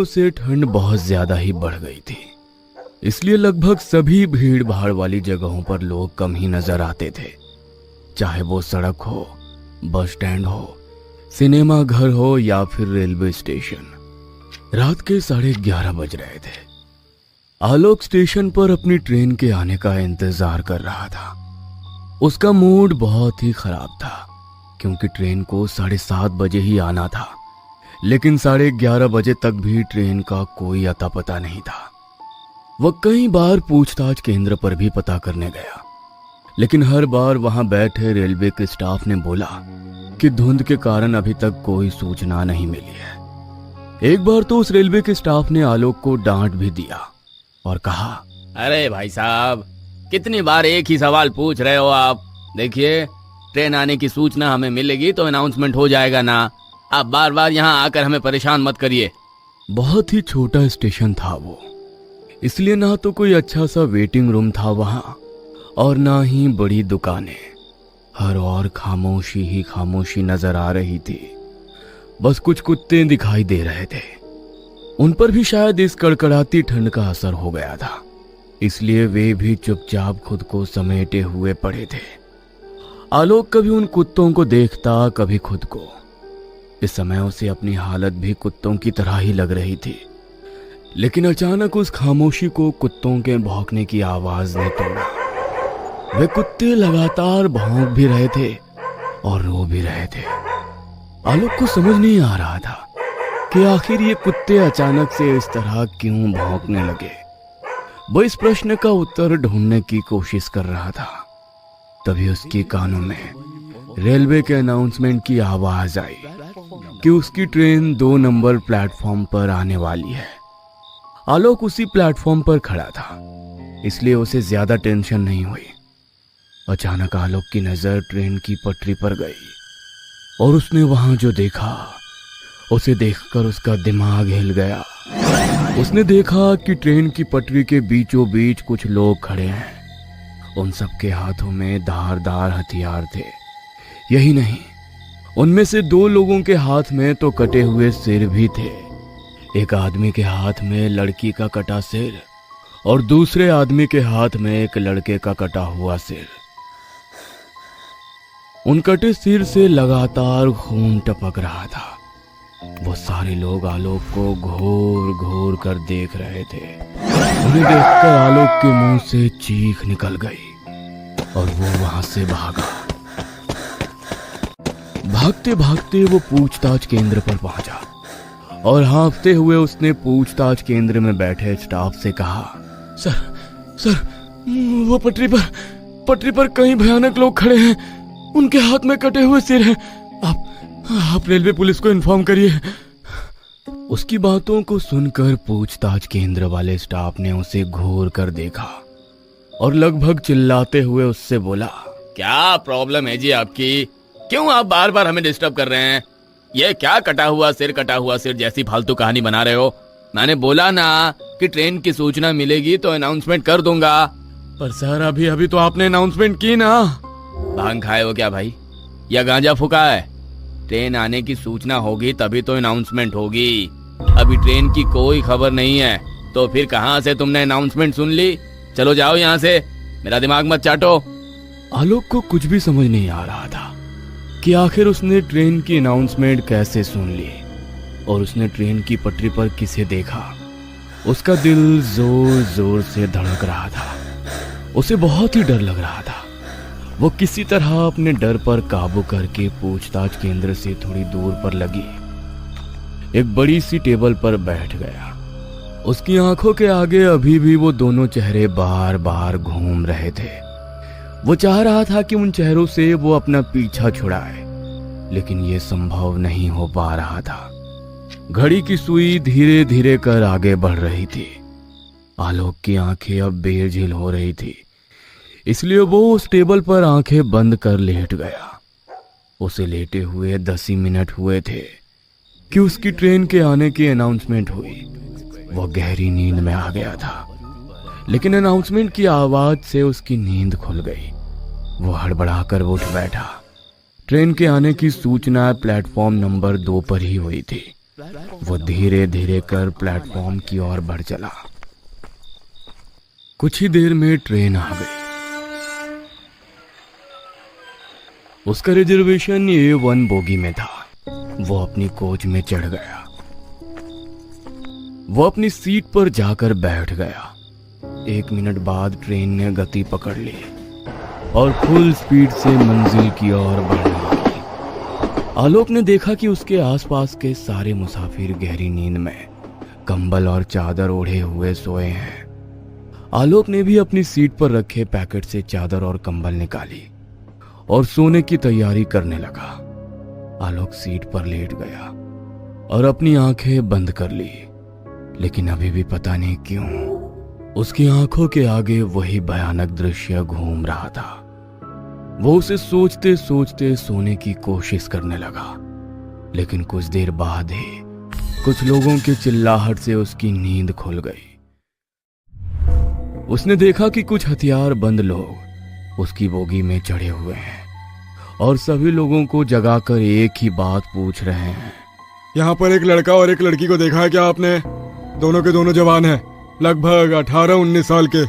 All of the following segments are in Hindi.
दिनों से ठंड बहुत ज्यादा ही बढ़ गई थी, इसलिए लगभग सभी भीड़ भाड़ वाली जगहों पर लोग कम ही नजर आते थे। चाहे वो सड़क हो, बस स्टैंड हो, सिनेमा घर हो या फिर रेलवे स्टेशन। रात के 11:30 बज रहे थे। आलोक स्टेशन पर अपनी ट्रेन के आने का इंतजार कर रहा था। उसका मूड बहुत ही खराब था क्योंकि ट्रेन को 7:30 बजे ही आना था, लेकिन 11:30 बजे तक भी ट्रेन का कोई अता पता नहीं था। वह कई बार पूछताछ केंद्र पर भी पता करने गया, लेकिन हर बार वहां बैठे रेलवे के स्टाफ ने बोला कि धुंध के कारण अभी तक कोई सूचना नहीं मिली है। एक बार तो उस रेलवे के स्टाफ ने आलोक को डांट भी दिया और कहा, अरे भाई साहब, कितनी बार एक ही सवाल पूछ रहे हो आप? देखिए, ट्रेन आने की सूचना हमें मिलेगी तो अनाउंसमेंट हो जाएगा ना। आप बार बार यहाँ आकर हमें परेशान मत करिए। बहुत ही छोटा स्टेशन था वो, इसलिए ना तो कोई अच्छा सा वेटिंग रूम था वहां और ना ही बड़ी दुकानें। हर और खामोशी ही खामोशी नजर आ रही थी। बस कुछ कुत्ते दिखाई दे रहे थे। उन पर भी शायद इस कड़कड़ाती ठंड का असर हो गया था, इसलिए वे भी चुपचाप खुद को समेटे हुए पड़े थे। आलोक कभी उन कुत्तों को देखता, कभी खुद को। इस समय उसे अपनी हालत भी कुत्तों की तरह ही लग रही थी, लेकिन अचानक उस खामोशी को कुत्तों के भौंकने की आवाज ने तोड़ा। वे कुत्ते लगातार भौंक भी रहे थे और रो भी रहे थे। आलोक को समझ नहीं आ रहा था कि आखिर ये कुत्ते अचानक से इस तरह क्यों भौंकने लगे। वो इस प्रश्न का उत्तर ढूंढने की कोशिश कर रहा था। तभी उसके कानों में रेलवे के अनाउंसमेंट की आवाज आई कि उसकी ट्रेन 2 नंबर प्लेटफॉर्म पर आने वाली है। आलोक उसी प्लेटफॉर्म पर खड़ा था, इसलिए उसे ज्यादा टेंशन नहीं हुई। अचानक आलोक की नजर ट्रेन की पटरी पर गई और उसने वहां जो देखा, उसे देखकर उसका दिमाग हिल गया। उसने देखा कि ट्रेन की पटरी के बीचों बीच कुछ लोग खड़े हैं। उन सबके हाथों में धारदार हथियार थे। यही नहीं, उनमें से 2 लोगों के हाथ में तो कटे हुए सिर भी थे। एक आदमी के हाथ में लड़की का कटा सिर और दूसरे आदमी के हाथ में एक लड़के का कटा हुआ सिर। उन कटे सिर से लगातार खून टपक रहा था। वो सारे लोग आलोक को घोर घोर कर देख रहे थे। उन्हें देखकर आलोक के मुंह से चीख निकल गई और वो वहां से भागा। भागते भागते वो पूछताछ केंद्र पर पहुंचा और हाँफते हुए उसने पूछताछ केंद्र में बैठे स्टाफ से कहा, सर, वो पटरी पर कई भयानक लोग खड़े हैं। उनके हाथ में कटे हुए सिर हैं। आप रेलवे पुलिस को इन्फॉर्म करिए। उसकी बातों को सुनकर पूछताछ केंद्र वाले स्टाफ ने उसे घूर कर देखा और लगभग चिल्लाते हुए उससे बोला, क्या प्रॉब्लम है जी आपकी? क्यों आप बार बार हमें डिस्टर्ब कर रहे हैं? ये क्या कटा हुआ सिर जैसी फालतू कहानी बना रहे हो? मैंने बोला ना कि ट्रेन की सूचना मिलेगी तो अनाउंसमेंट कर दूंगा। पर सर, अभी तो आपने अनाउंसमेंट की ना। भांग खाए हो क्या भाई, या गांजा फूका है? ट्रेन आने की सूचना होगी तभी तो अनाउंसमेंट होगी। अभी ट्रेन की कोई खबर नहीं है तो फिर कहां से तुमने अनाउंसमेंट सुन ली? चलो जाओ यहाँ से, मेरा दिमाग मत चाटो। आलोक को कुछ भी समझ नहीं आ रहा था कि आखिर उसने ट्रेन की अनाउंसमेंट कैसे सुन ली और उसने ट्रेन की पटरी पर किसे देखा। उसका दिल जोर जोर से धड़क रहा था। उसे बहुत ही डर लग रहा था। वो किसी तरह अपने डर पर काबू करके पूछताछ केंद्र से थोड़ी दूर पर लगी एक बड़ी सी टेबल पर बैठ गया। उसकी आंखों के आगे अभी भी वो दोनों चेहरे बार बार घूम रहे थे। वो चाह रहा था कि उन चेहरों से वो अपना पीछा छुड़ाए, लेकिन ये संभव नहीं हो पा रहा था। घड़ी की सुई धीरे धीरे कर आगे बढ़ रही थी। आलोक की आंखें अब बेझिल हो रही थी, इसलिए वो उस टेबल पर आंखें बंद कर लेट गया। उसे लेटे हुए 10 ही मिनट हुए थे कि उसकी ट्रेन के आने की अनाउंसमेंट हुई। वो गहरी नींद में आ गया था, लेकिन अनाउंसमेंट की आवाज से उसकी नींद खुल गई। वो हड़बड़ाकर उठ बैठा। ट्रेन के आने की सूचना प्लेटफॉर्म नंबर 2 पर ही हुई थी। वो धीरे धीरे कर प्लेटफॉर्म की ओर बढ़ चला। कुछ ही देर में ट्रेन आ गई। उसका रिजर्वेशन A1 बोगी में था। वो अपनी कोच में चढ़ गया। वो अपनी सीट पर जाकर बैठ गया। 1 मिनट बाद ट्रेन ने गति पकड़ ली और फुल स्पीड से मंजिल की ओर बढ़ने लगी। आलोक ने देखा कि उसके आसपास के सारे मुसाफिर गहरी नींद में कंबल और चादर ओढ़े हुए सोए हैं। आलोक ने भी अपनी सीट पर रखे पैकेट से चादर और कंबल निकाली और सोने की तैयारी करने लगा। आलोक सीट पर लेट गया और अपनी आंखें बंद कर ली, लेकिन अभी भी पता नहीं क्यों उसकी आंखों के आगे वही भयानक दृश्य घूम रहा था। वो उसे सोचते सोचते सोने की कोशिश करने लगा, लेकिन कुछ देर बाद ही कुछ लोगों की चिल्लाहट से उसकी नींद खुल गई। उसने देखा कि कुछ हथियारबंद लोग उसकी बोगी में चढ़े हुए हैं और सभी लोगों को जगाकर एक ही बात पूछ रहे हैं। यहाँ पर एक लड़का और एक लड़की को देखा है क्या आपने? दोनों के दोनों जवान हैं, लगभग 18-19 साल के।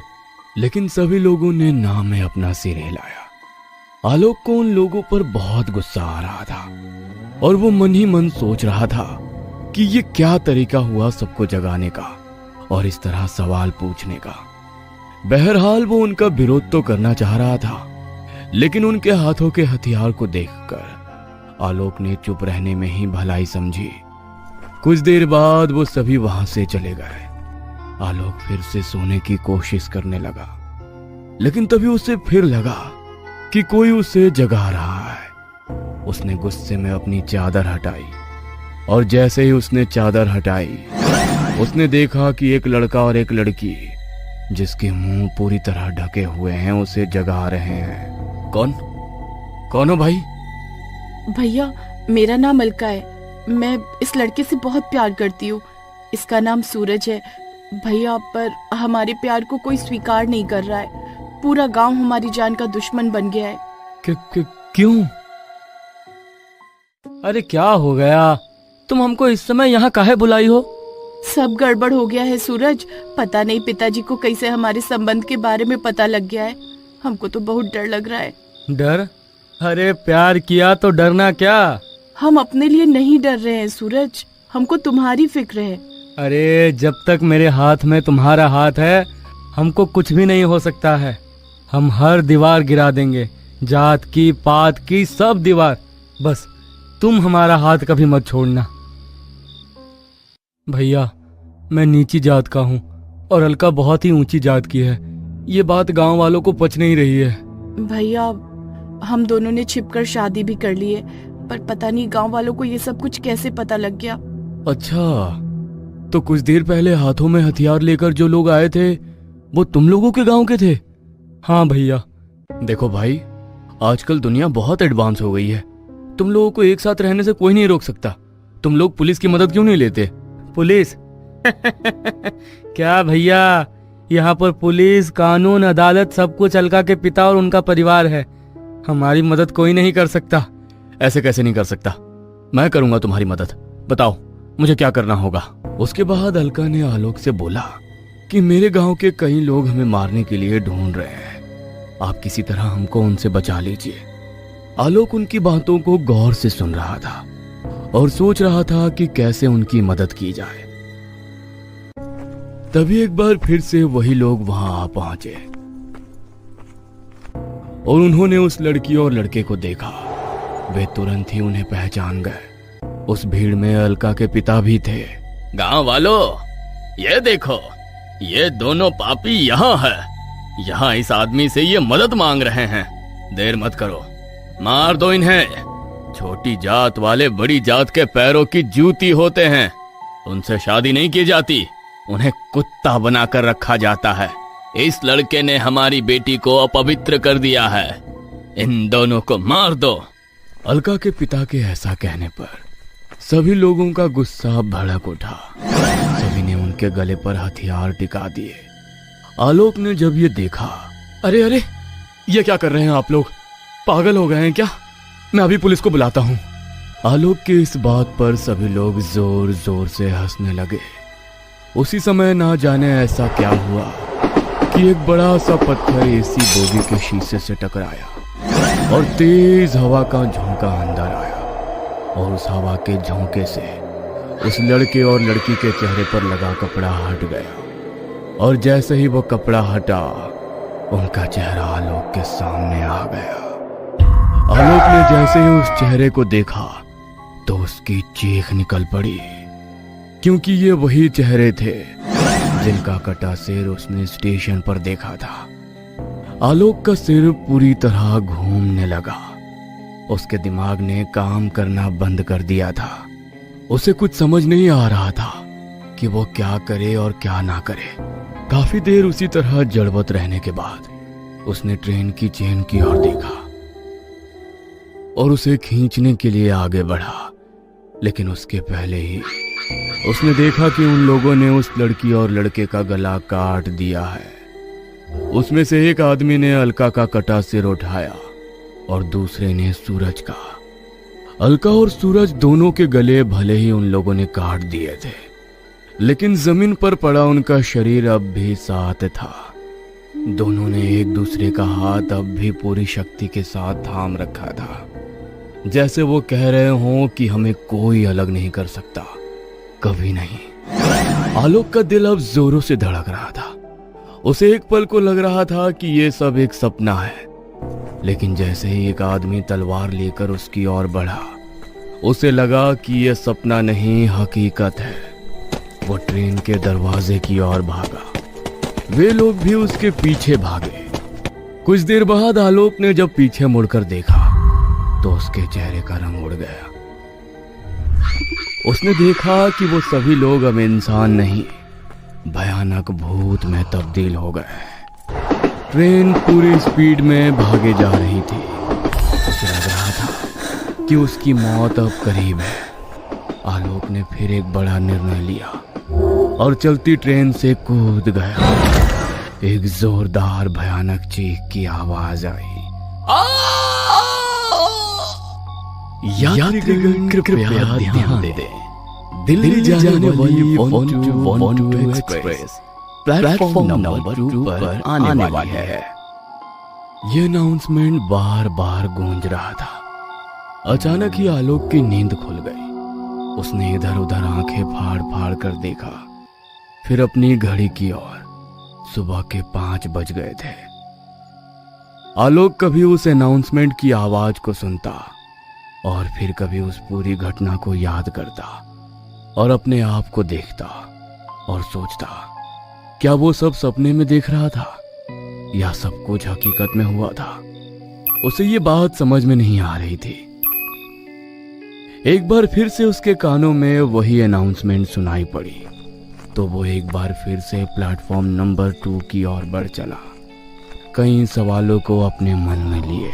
लेकिन सभी लोगों ने ना में अपना सिर हिलाया। आलोक को उन लोगों पर बहुत गुस्सा आ रहा था और वो मन ही मन सोच रहा था कि ये क्या तरीका हुआ सबको जगाने का और इस तरह सवाल पूछने का। बहरहाल वो उनका विरोध तो करना चाह रहा था, लेकिन उनके हाथों के हथियार को देखकर आलोक ने चुप रहने में ही भलाई समझी। कुछ देर बाद वो सभी वहां से चले गए। आलोक फिर से सोने की कोशिश करने लगा, लेकिन तभी उसे फिर लगा कि कोई उसे जगा रहा है। उसने गुस्से में अपनी चादर हटाई और जैसे ही उसने चादर हटाई, उसने देखा कि एक लड़का और एक लड़की जिसके मुंह पूरी तरह ढके हुए हैं उसे जगा रहे हैं। कौन हो भाई? भैया, मेरा नाम अलका है। मैं इस लड़के से बहुत प्यार करती हूँ। इसका नाम सूरज है। भैया, पर हमारे प्यार को कोई स्वीकार नहीं कर रहा है। पूरा गांव हमारी जान का दुश्मन बन गया है। क्यों? अरे क्या हो गया? तुम हमको इस समय यहाँ काहे बुलाई हो? सब गड़बड़ हो गया है सूरज। पता नहीं पिताजी को कैसे हमारे संबंध के बारे में पता लग गया है। हमको तो बहुत डर लग रहा है। डर? अरे प्यार किया तो डरना क्या? हम अपने लिए नहीं डर रहे हैं सूरज, हमको तुम्हारी फिक्र है। अरे जब तक मेरे हाथ में तुम्हारा हाथ है, हमको कुछ भी नहीं हो सकता है। हम हर दीवार गिरा देंगे, जात की, पात की, सब दीवार। बस तुम हमारा हाथ कभी मत छोड़ना। भैया, मैं नीची जात का हूँ और अलका बहुत ही ऊंची जात की है। ये बात गांव वालों को पच नहीं रही है। भैया, हम दोनों ने छिपकर शादी भी कर ली है, पर पता नहीं गांव वालों को ये सब कुछ कैसे पता लग गया। अच्छा, तो कुछ देर पहले हाथों में हथियार लेकर जो लोग आए थे वो तुम लोगों के गांव के थे? हाँ भैया। देखो भाई, आजकल दुनिया बहुत एडवांस हो गई है। तुम लोगों को एक साथ रहने से कोई नहीं रोक सकता। तुम लोग पुलिस की मदद क्यों नहीं लेते? पुलिस? क्या भैया, यहाँ पर पुलिस, कानून, अदालत सब कुछ अलका के पिता और उनका परिवार है। हमारी मदद कोई नहीं कर सकता। ऐसे कैसे नहीं कर सकता? मैं करूंगा तुम्हारी मदद। बताओ मुझे क्या करना होगा? उसके बाद अलका ने आलोक से बोला कि मेरे गांव के कई लोग हमें मारने के लिए ढूंढ रहे हैं। आप किसी तरह हमको उनसे बचा लीजिए। आलोक उनकी बातों को गौर से सुन रहा था और सोच रहा था कि कैसे उनकी मदद की जाए। तभी एक बार फिर से वही लोग वहां आ पहुंचे और उन्होंने उस लड़की और लड़के को देखा। वे तुरंत ही उन्हें पहचान गए। उस भीड़ में अलका के पिता भी थे। गांव वालों, ये देखो, ये दोनों पापी यहाँ है। यहाँ इस आदमी से ये मदद मांग रहे हैं। देर मत करो, मार दो इन्हें। छोटी जात वाले बड़ी जात के पैरों की जूती होते हैं। उनसे शादी नहीं की जाती, उन्हें कुत्ता बनाकर रखा जाता है। इस लड़के ने हमारी बेटी को अपवित्र कर दिया है। इन दोनों को मार दो। अलका के पिता के ऐसा कहने पर सभी लोगों का गुस्सा भड़क उठा। सभी ने उनके गले पर हथियार टिका दिए। आलोक ने जब ये देखा, अरे ये क्या कर रहे हैं आप लोग? पागल हो गए हैं क्या? मैं अभी पुलिस को बुलाता हूँ। आलोक की इस बात पर सभी लोग जोर जोर से हंसने लगे। उसी समय ना जाने ऐसा क्या हुआ कि एक बड़ा सा पत्थर एसी बोगी के शीशे से टकराया और तेज हवा का झोंका अंदर आया और उस हवा के झोंके से उस लड़के और लड़की के चेहरे पर लगा कपड़ा हट गया और जैसे ही वो कपड़ा हटा उनका चेहरा आलोक के सामने आ गया। आलोक ने जैसे ही उस चेहरे को देखा तो उसकी चीख निकल पड़ी, क्योंकि ये वही चेहरे थे जिनका कटा सिर उसने स्टेशन पर देखा था। आलोक का सिर पूरी तरह घूमने लगा। उसके दिमाग ने काम करना बंद कर दिया था। उसे कुछ समझ नहीं आ रहा था कि वो क्या करे और क्या ना करे। काफी देर उसी तरह जड़वत रहने के बाद उसने ट्रेन की चेन की ओर देखा और उसे खींचने के लिए आगे बढ़ा, लेकिन उसके पहले ही उसने देखा कि उन लोगों ने उस लड़की और लड़के का गला काट दिया है। उसमें से एक आदमी ने अलका का कटा सिर उठाया और दूसरे ने सूरज का। अलका और सूरज दोनों के गले भले ही उन लोगों ने काट दिए थे, लेकिन जमीन पर पड़ा उनका शरीर अब भी साथ था। दोनों ने एक दूसरे का हाथ अब भी पूरी शक्ति के साथ थाम रखा था, जैसे वो कह रहे हों कि हमें कोई अलग नहीं कर सकता, कभी नहीं। आलोक का दिल अब जोरों से धड़क रहा था। उसे एक पल को लग रहा था कि ये सब एक सपना है, लेकिन जैसे ही एक आदमी तलवार लेकर उसकी ओर बढ़ा, उसे लगा कि यह सपना नहीं हकीकत है। वो ट्रेन के दरवाजे की ओर भागा। वे लोग भी उसके पीछे भागे। कुछ देर बाद आलोक ने जब पीछे मुड़कर देखा तो उसके चेहरे का रंग उड़ गया। उसने देखा कि वो सभी लोग अब इंसान नहीं, भयानक भूत में तब्दील हो गए। ट्रेन पूरी स्पीड में भागे जा रही थी। उसे लग रहा था कि उसकी मौत अब करीब है। आलोक ने फिर एक बड़ा निर्णय लिया और चलती ट्रेन से कूद गया। एक जोरदार भयानक चीख की आवाज आई। यात्रीगण कृपया ध्यान दें। दिल्ली जाने वाली 1212 एक्सप्रेस प्लेटफॉर्म नंबर 2 पर आने वाली है। यह अनाउंसमेंट बार बार गूंज रहा था। अचानक ही आलोक की नींद खुल गई। उसने इधर उधर आंखें फाड़ फाड़ कर देखा, फिर अपनी घड़ी की ओर। सुबह के 5 बज गए थे। आलोक कभी उस अनाउंसमेंट की आवाज को सुनता और फिर कभी उस पूरी घटना को याद करता और अपने आप को देखता और सोचता, क्या वो सब सपने में देख रहा था या सब कुछ हकीकत में हुआ था। उसे ये बात समझ में नहीं आ रही थी। एक बार फिर से उसके कानों में वही अनाउंसमेंट सुनाई पड़ी तो वो एक बार फिर से प्लेटफॉर्म नंबर 2 की ओर बढ़ चला, कई सवालों को अपने मन में लिए।